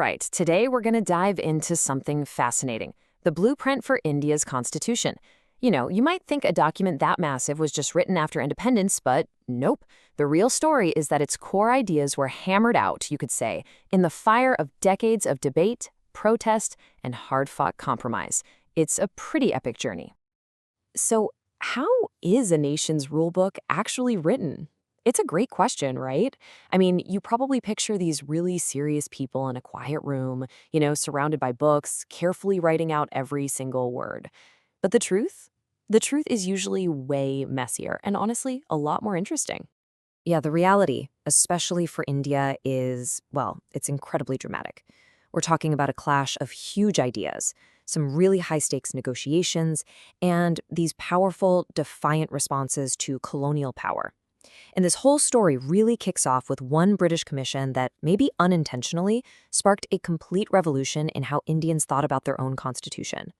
right, today we're going to dive into something fascinating, the blueprint for India's constitution. You might think a document that massive was just written after independence, but nope. The real story is that its core ideas were hammered out, you could say, in the fire of decades of debate, protest, and hard-fought compromise. It's a pretty epic journey. So, how is a nation's rulebook actually written? It's a great question, right? I mean, you probably picture these really serious people in a quiet room, surrounded by books, carefully writing out every single word. But the truth? The truth is usually way messier and honestly, a lot more interesting. Yeah, the reality, especially for India, is, well, it's incredibly dramatic. We're talking about a clash of huge ideas, some really high-stakes negotiations, and these powerful, defiant responses to colonial power. And this whole story really kicks off with one British commission that, maybe unintentionally, sparked a complete revolution in how Indians thought about their own constitution.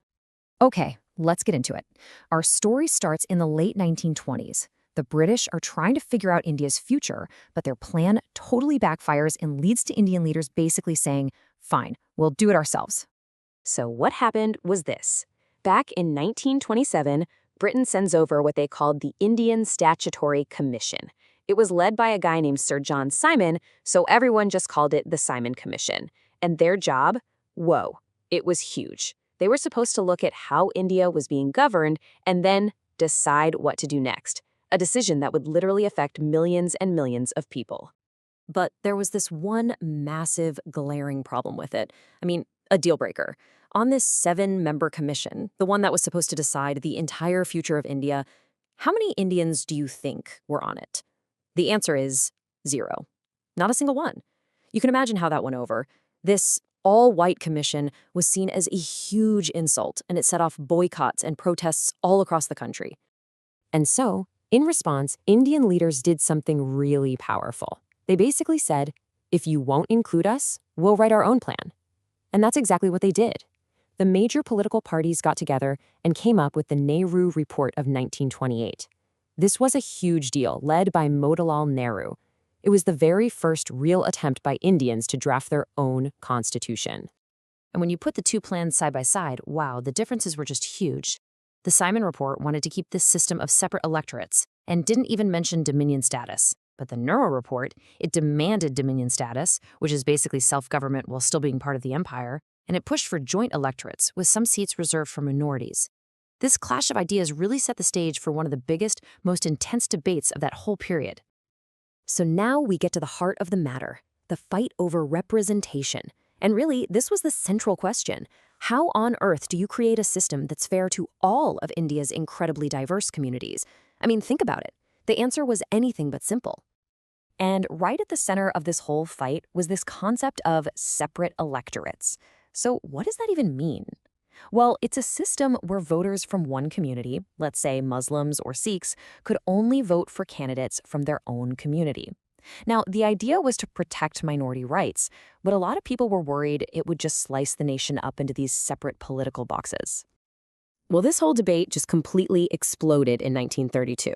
Okay, let's get into it. Our story starts in the late 1920s. The British are trying to figure out India's future, but their plan totally backfires and leads to Indian leaders basically saying, fine, we'll do it ourselves. So what happened was this. Back in 1927, Britain sends over what they called the Indian Statutory Commission. It was led by a guy named Sir John Simon, so everyone just called it the Simon Commission. And their job? Whoa, it was huge. They were supposed to look at how India was being governed and then decide what to do next, a decision that would literally affect millions and millions of people. But there was this one massive, glaring problem with it. I mean, a deal breaker. On this 7-member commission, the one that was supposed to decide the entire future of India, how many Indians do you think were on it? The answer is 0. Not a single one. You can imagine how that went over. This all-white commission was seen as a huge insult, and it set off boycotts and protests all across the country. And so, in response, Indian leaders did something really powerful. They basically said, if you won't include us, we'll write our own plan. And that's exactly what they did. The major political parties got together and came up with the Nehru Report of 1928. This was a huge deal, led by Motilal Nehru. It was the very first real attempt by Indians to draft their own constitution. And when you put the two plans side by side, wow, the differences were just huge. The Simon Report wanted to keep this system of separate electorates and didn't even mention dominion status. But the Nehru Report, it demanded dominion status, which is basically self-government while still being part of the empire, and it pushed for joint electorates with some seats reserved for minorities. This clash of ideas really set the stage for one of the biggest, most intense debates of that whole period. So now we get to the heart of the matter, the fight over representation. And really, this was the central question. How on earth do you create a system that's fair to all of India's incredibly diverse communities? I mean, think about it. The answer was anything but simple. And right at the center of this whole fight was this concept of separate electorates. So what does that even mean? Well, it's a system where voters from one community, let's say Muslims or Sikhs, could only vote for candidates from their own community. Now, the idea was to protect minority rights, but a lot of people were worried it would just slice the nation up into these separate political boxes. Well, this whole debate just completely exploded in 1932.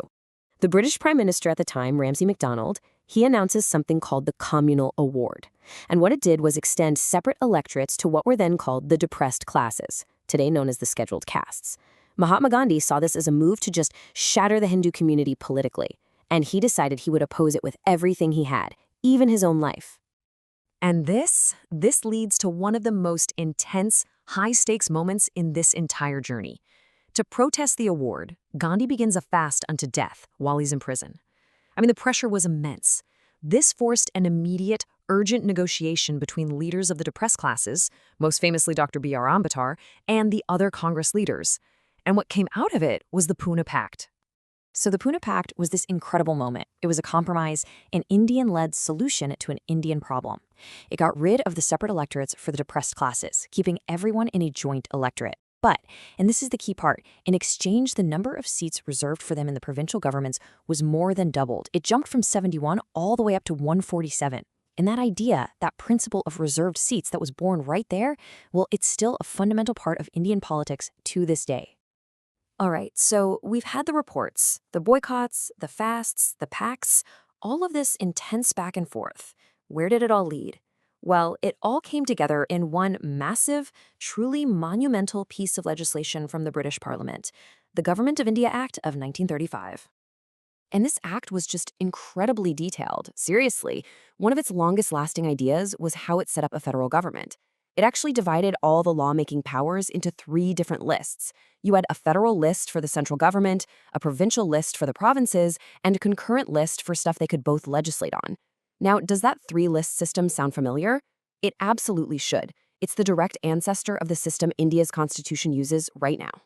The British Prime Minister at the time, Ramsay MacDonald, he announces something called the Communal Award. And what it did was extend separate electorates to what were then called the depressed classes, today known as the scheduled castes. Mahatma Gandhi saw this as a move to just shatter the Hindu community politically, and he decided he would oppose it with everything he had, even his own life. And this leads to one of the most intense, high-stakes moments in this entire journey. To protest the award, Gandhi begins a fast unto death while he's in prison. I mean, the pressure was immense. This forced an immediate, urgent negotiation between leaders of the depressed classes, most famously Dr. B.R. Ambedkar, and the other Congress leaders. And what came out of it was the Pune Pact. So the Pune Pact was this incredible moment. It was a compromise, an Indian-led solution to an Indian problem. It got rid of the separate electorates for the depressed classes, keeping everyone in a joint electorate. But, and this is the key part, in exchange, the number of seats reserved for them in the provincial governments was more than doubled. It jumped from 71 all the way up to 147. And that idea, that principle of reserved seats that was born right there, well, it's still a fundamental part of Indian politics to this day. All right, so we've had the reports, the boycotts, the fasts, the pacts, all of this intense back and forth. Where did it all lead? Well, it all came together in one massive, truly monumental piece of legislation from the British Parliament, the Government of India Act of 1935. And this act was just incredibly detailed. Seriously, one of its longest-lasting ideas was how it set up a federal government. It actually divided all the lawmaking powers into 3 different lists. You had a federal list for the central government, a provincial list for the provinces, and a concurrent list for stuff they could both legislate on. Now, does that 3-list system sound familiar? It absolutely should. It's the direct ancestor of the system India's constitution uses right now.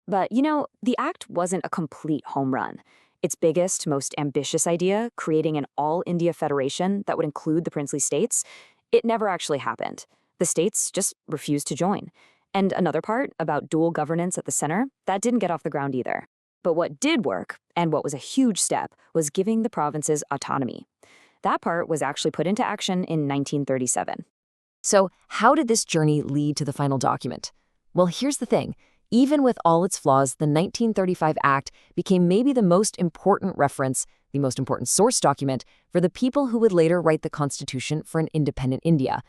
But, the act wasn't a complete home run. Its biggest, most ambitious idea, creating an all-India federation that would include the princely states, it never actually happened. The states just refused to join. And another part, about dual governance at the center, that didn't get off the ground either. But what did work, and what was a huge step, was giving the provinces autonomy. That part was actually put into action in 1937. So, how did this journey lead to the final document? Well, here's the thing. Even with all its flaws, the 1935 Act became maybe the most important reference, the most important source document for the people who would later write the Constitution for an independent India.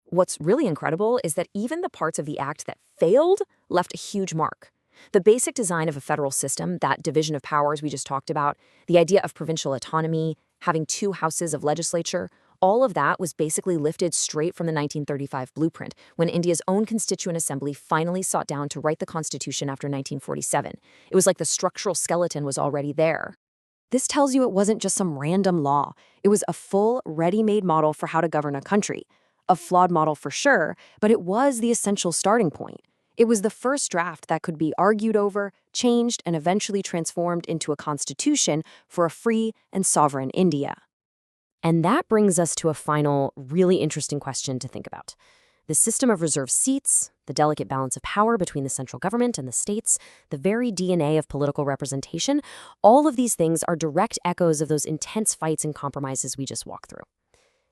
What's really incredible is that even the parts of the Act that failed left a huge mark. The basic design of a federal system, that division of powers we just talked about, the idea of provincial autonomy, having 2 houses of legislature, all of that was basically lifted straight from the 1935 blueprint, when India's own Constituent Assembly finally sat down to write the Constitution after 1947. It was like the structural skeleton was already there. This tells you it wasn't just some random law. It was a full, ready-made model for how to govern a country. A flawed model for sure, but it was the essential starting point. It was the first draft that could be argued over, changed, and eventually transformed into a constitution for a free and sovereign India. And that brings us to a final, really interesting question to think about. The system of reserved seats, the delicate balance of power between the central government and the states, the very DNA of political representation, all of these things are direct echoes of those intense fights and compromises we just walked through.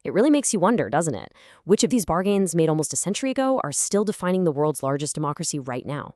It really makes you wonder, doesn't it? Which of these bargains made almost a century ago are still defining the world's largest democracy right now?